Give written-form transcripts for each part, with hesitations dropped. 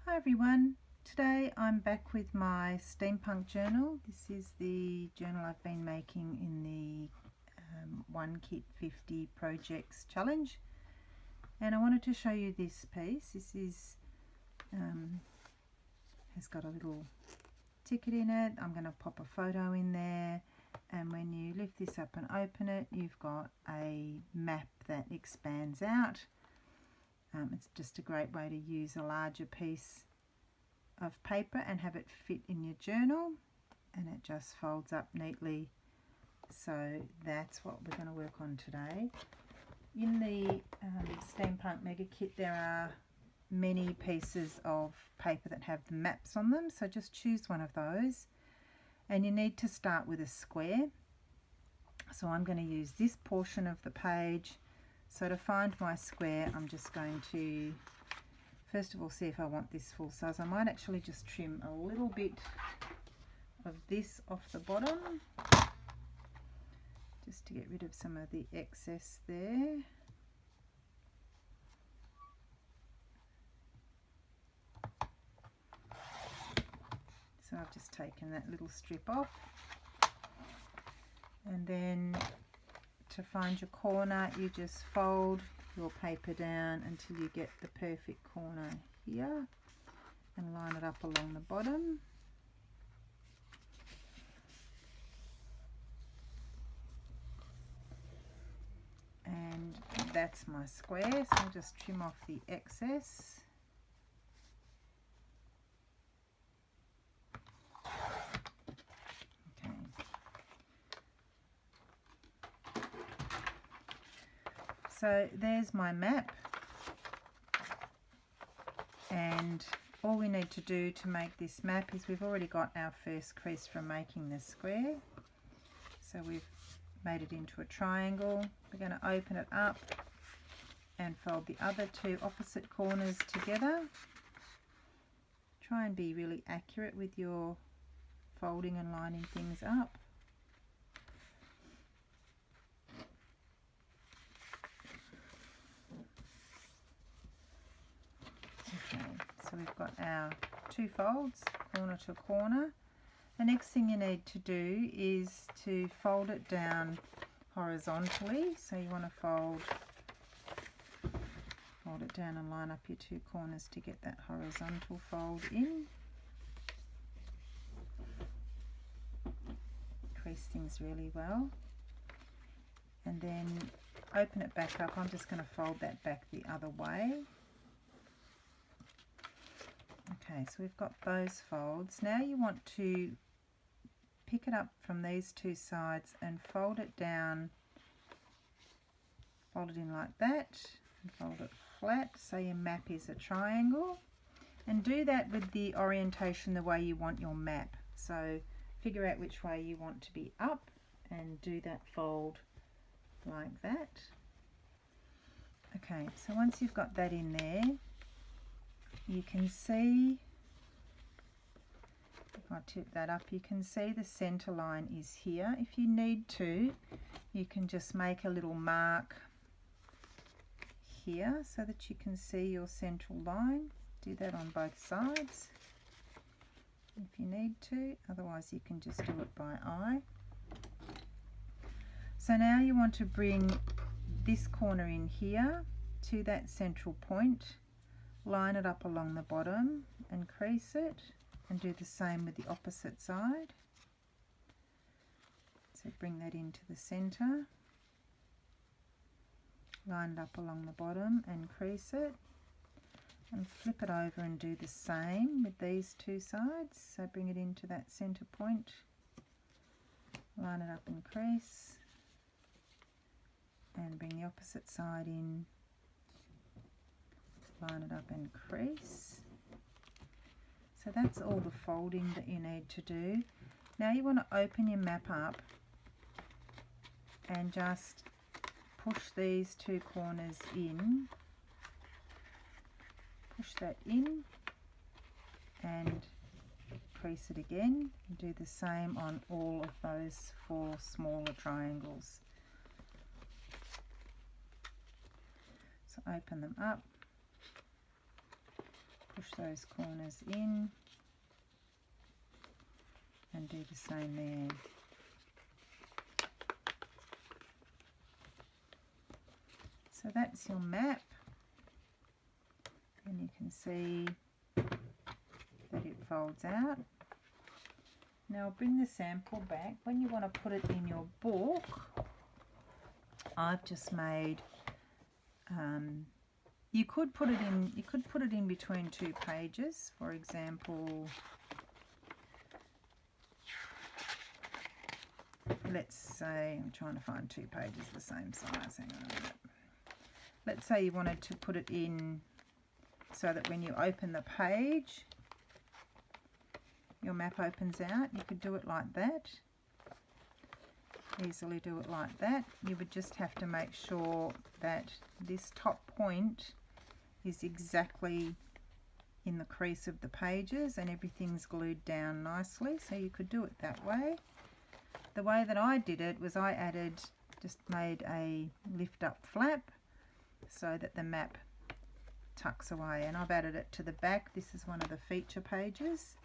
Hi everyone, today I'm back with my Steampunk journal. This is the journal I've been making in the 1 Kit 50 projects challenge, and I wanted to show you this piece. This is has got a little ticket in it. I'm going to pop a photo in there, and when you lift this up and open it, you've got a map that expands out. It's just a great way to use a larger piece of paper and have it fit in your journal, and it just folds up neatly. So that's what we're going to work on today. In the Steampunk Mega Kit there are many pieces of paper that have the maps on them, so just choose one of those, and you need to start with a square. So I'm going to use this portion of the page. So to find my square, I'm just going to first of all see if I want this full size. I might actually just trim a little bit of this off the bottom just to get rid of some of the excess there. So I've just taken that little strip off, and then to find your corner you just fold your paper down until you get the perfect corner here and line it up along the bottom. And that's my square, so I'll just trim off the excess. So there's my map, and all we need to do to make this map is we've already got our first crease from making the square. So we've made it into a triangle. We're going to open it up and fold the other two opposite corners together. Try and be really accurate with your folding and lining things up. So we've got our two folds, corner to corner. The next thing you need to do is to fold it down horizontally. So you want to fold it down and line up your two corners to get that horizontal fold in. Crease things really well. And then open it back up. I'm just going to fold that back the other way. Okay, so we've got those folds. Now you want to pick it up from these two sides and fold it down, fold it in like that, and fold it flat so your map is a triangle. And do that with the orientation the way you want your map. So figure out which way you want to be up and do that fold like that. Okay, so once you've got that in there, you can see, if I tip that up, you can see the center line is here. If you need to, you can just make a little mark here so that you can see your central line. Do that on both sides if you need to, otherwise you can just do it by eye. So now you want to bring this corner in here to that central point, line it up along the bottom and crease it, and do the same with the opposite side. So bring that into the center, line it up along the bottom and crease it, and flip it over and do the same with these two sides. So bring it into that center point, line it up and crease, and bring the opposite side in, line it up and crease. So that's all the folding that you need to do. Now you want to open your map up and just push these two corners in, push that in and crease it again, and do the same on all of those 4 smaller triangles. So open them up, push those corners in and do the same there. So that's your map, and you can see that it folds out. Now I'll bring the sample back. When you want to put it in your book, I've just made, you could put it in between two pages. For example, let's say, I'm trying to find two pages the same size, hang on a minute. Let's say you wanted to put it in so that when you open the page, your map opens out. You could do it like that. Easily do it like that. You would just have to make sure that this top point is exactly in the crease of the pages and everything's glued down nicely. So you could do it that way. The way that I did it was I just made a lift up flap so that the map tucks away, and I've added it to the back. This is one of the feature pages,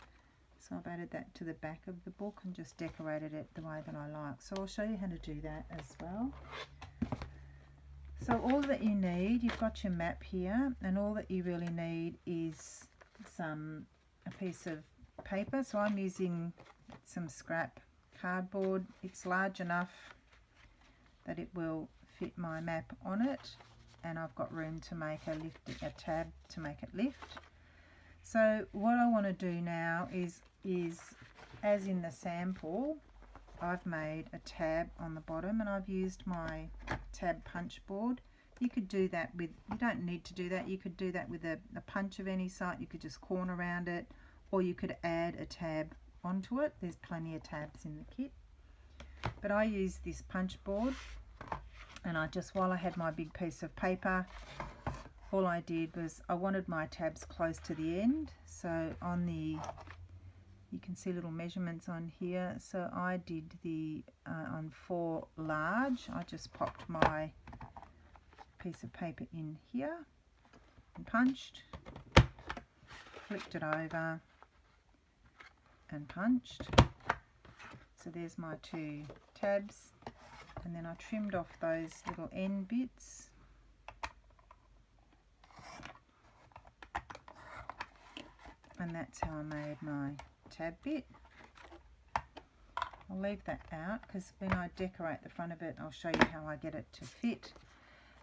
so I've added that to the back of the book and just decorated it the way that I like. So I'll show you how to do that as well. So all that you need, you've got your map here, and all that you really need is a piece of paper. So I'm using some scrap cardboard. It's large enough that it will fit my map on it, and I've got room to make a tab to make it lift. So what I want to do now is as in the sample, I've made a tab on the bottom, and I've used my tab punch board. You could do that with, you don't need to do that, you could do that with a punch of any sort. You could just corner around it, or you could add a tab onto it. There's plenty of tabs in the kit, but I use this punch board, and I just, while I had my big piece of paper, all I did was I wanted my tabs close to the end. So on the, you can see little measurements on here. So I did the on 4 large, I just popped my piece of paper in here and punched, flipped it over and punched. So there's my 2 tabs, and then I trimmed off those little end bits. And that's how I made my tab bit. I'll leave that out because when I decorate the front of it, I'll show you how I get it to fit.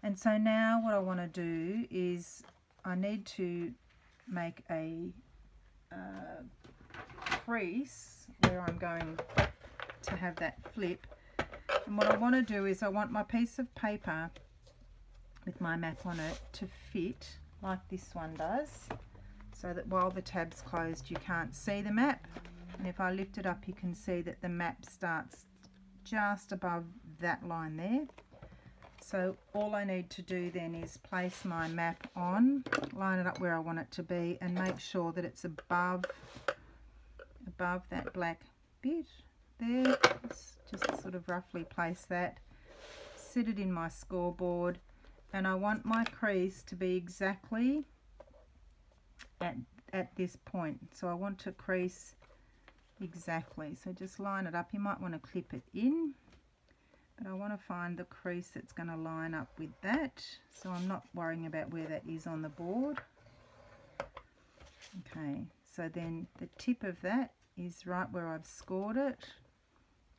And so now what I want to do is I need to make a crease where I'm going to have that flip. And what I want to do is I want my piece of paper with my map on it to fit like this one does, so that while the tab's closed you can't see the map, and if I lift it up you can see that the map starts just above that line there. So all I need to do then is place my map on, line it up where I want it to be, and make sure that it's above that black bit there. Just sort of roughly place that, sit it in my scoreboard, and I want my crease to be exactly at this point. So I want to crease exactly, so just line it up. You might want to clip it in, but I want to find the crease that's going to line up with that, so I'm not worrying about where that is on the board. Okay, so then the tip of that is right where I've scored it,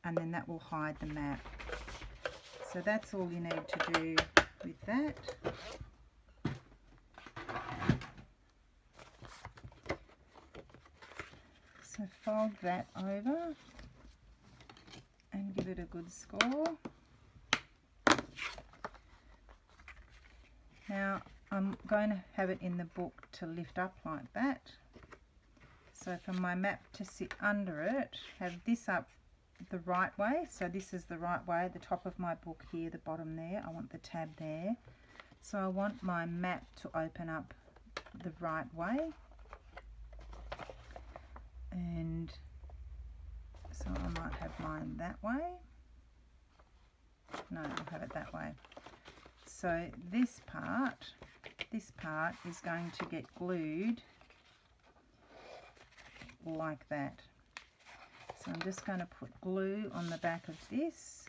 and then that will hide the map. So that's all you need to do with that. So fold that over and give it a good score. Now I'm going to have it in the book to lift up like that. So for my map to sit under it, have this up the right way. So this is the right way, the top of my book here, the bottom there. I want the tab there. So I want my map to open up the right way. And so I might have mine that way. No, I'll have it that way. So this part is going to get glued like that. So I'm just going to put glue on the back of this.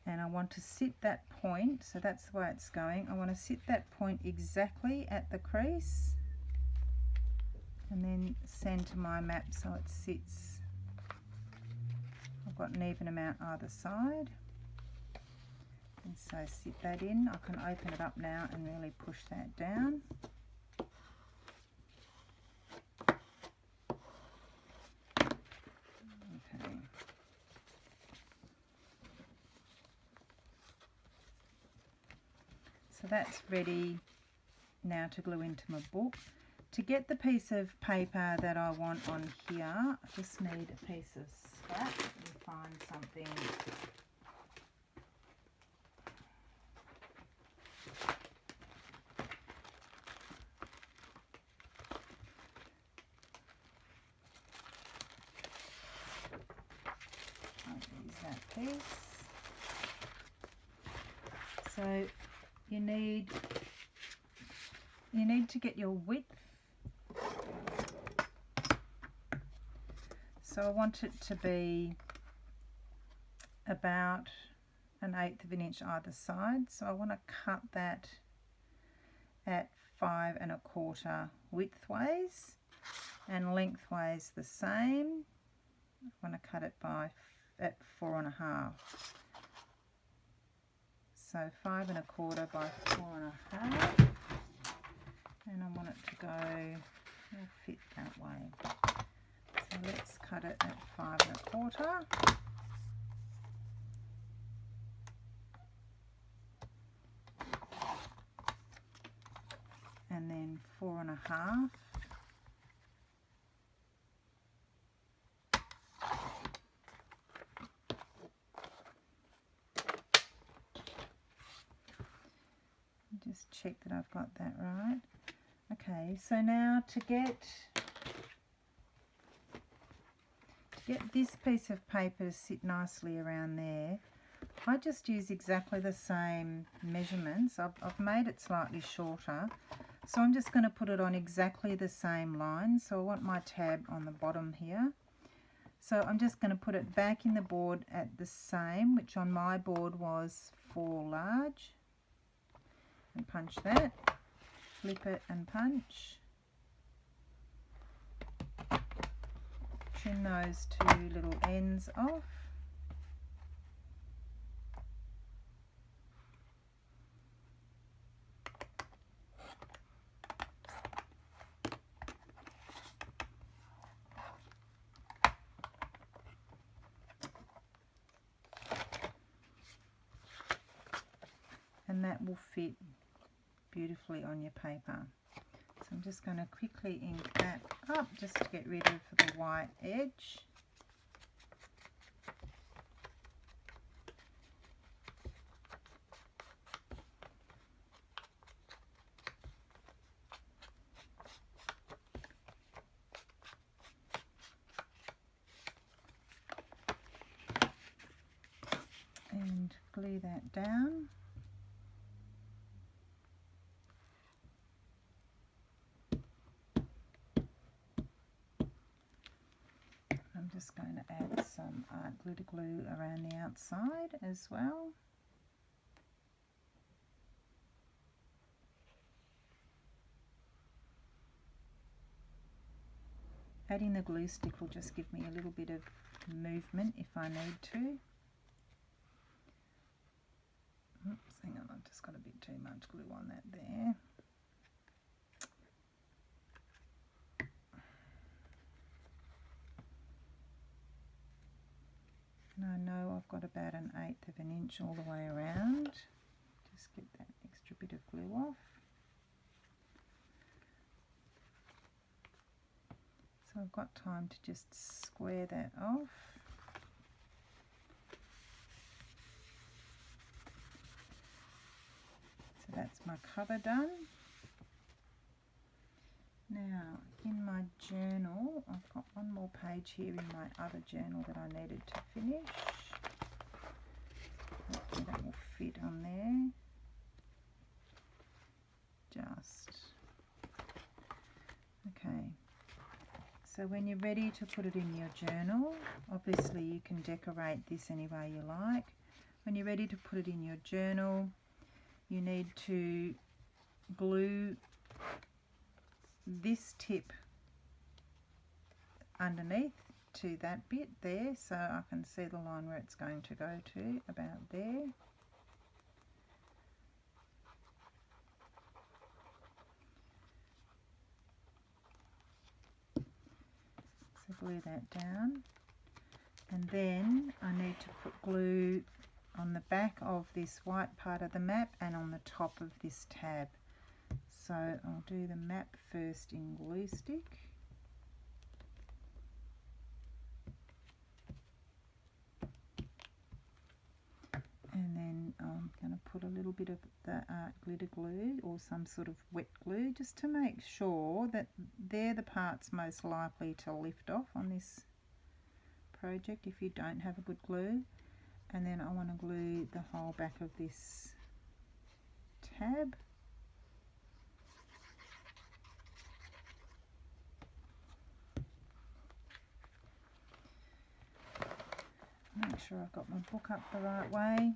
And I want to sit that point, so that's the way it's going. I want to sit that point exactly at the crease and then center my map so it sits. I've got an even amount either side. And so sit that in. I can open it up now and really push that down. Okay. So that's ready now to glue into my book. To get the piece of paper that I want on here, I just need a piece of scrap and find something. I'll use that piece. So you need to get your width. So I want it to be about 1/8 of an inch either side. So I want to cut that at 5 1/4 widthways and lengthways the same. I want to cut it at 4 1/2. So 5 1/4 by 4 1/2, and I want it to go, it'll fit that way. So let's cut it at 5 1/4. And then 4 1/2. Just check that I've got that right. Okay, so now to get this piece of paper to sit nicely around there, I just use exactly the same measurements. I've made it slightly shorter, so I'm just going to put it on exactly the same line. So I want my tab on the bottom here. So I'm just going to put it back in the board at the same, which on my board was 4 large. And punch that, flip it and punch. Trim those 2 little ends off. And that will fit beautifully on your paper. So I'm just going to quickly ink that up just to get rid of the white edge. And glue that down. I'm just going to add some art glitter glue around the outside as well. Adding the glue stick will just give me a little bit of movement if I need to. Oops, hang on, I've just got a bit too much glue on that there. And I know I've got about 1/8 of an inch all the way around. Just get that extra bit of glue off. So I've got time to just square that off. So that's my cover done. Now in my journal, I've got one more page here in my other journal that I needed to finish. Hopefully that will fit on there. Just okay. So when you're ready to put it in your journal, obviously you can decorate this any way you like. When you're ready to put it in your journal, you need to glue this tip underneath to that bit there, so I can see the line where it's going to go to, about there. So glue that down, and then I need to put glue on the back of this white part of the map and on the top of this tab. So I'll do the map first in glue stick. And then I'm going to put a little bit of the glitter glue or some sort of wet glue, just to make sure that they're the parts most likely to lift off on this project if you don't have a good glue. And then I want to glue the whole back of this tab. Make sure I've got my book up the right way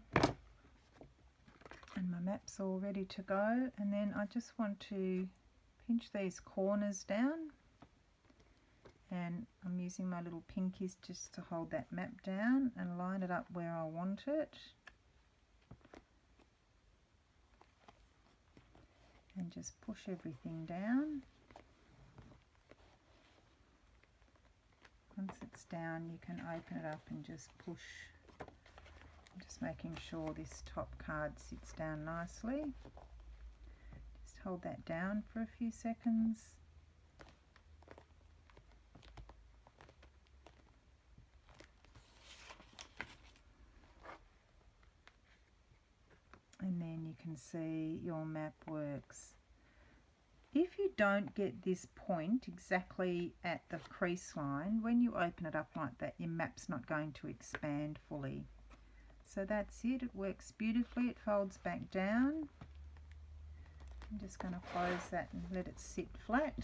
and my map's all ready to go, and then I just want to pinch these corners down, and I'm using my little pinkies just to hold that map down and line it up where I want it, and just push everything down. Once it's down, you can open it up and just push. I'm just making sure this top card sits down nicely. Just hold that down for a few seconds. And then you can see your map works. If you don't get this point exactly at the crease line, when you open it up like that, your map's not going to expand fully. So that's it, it works beautifully, it folds back down. I'm just going to close that and let it sit flat.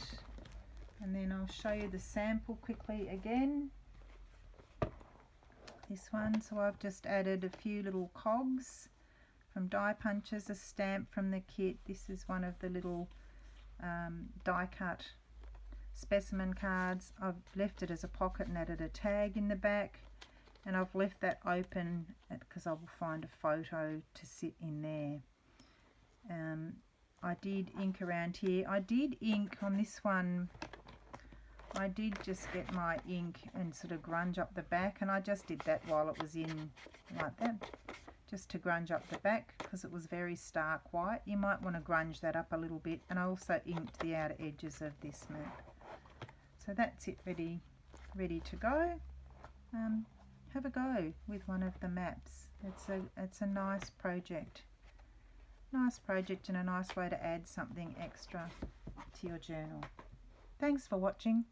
And then I'll show you the sample quickly again. This one, so I've just added a few little cogs from die punches, a stamp from the kit. This is one of the little die cut specimen cards. I've left it as a pocket and added a tag in the back, and I've left that open because I will find a photo to sit in there. I did ink around here. I did ink on this one. I did just get my ink and sort of grunge up the back, and I just did that while it was in like that, just to grunge up the back because it was very stark white. You might want to grunge that up a little bit, and I also inked the outer edges of this map. So that's it, ready to go. Have a go with one of the maps. It's a nice project and a nice way to add something extra to your journal. Thanks for watching.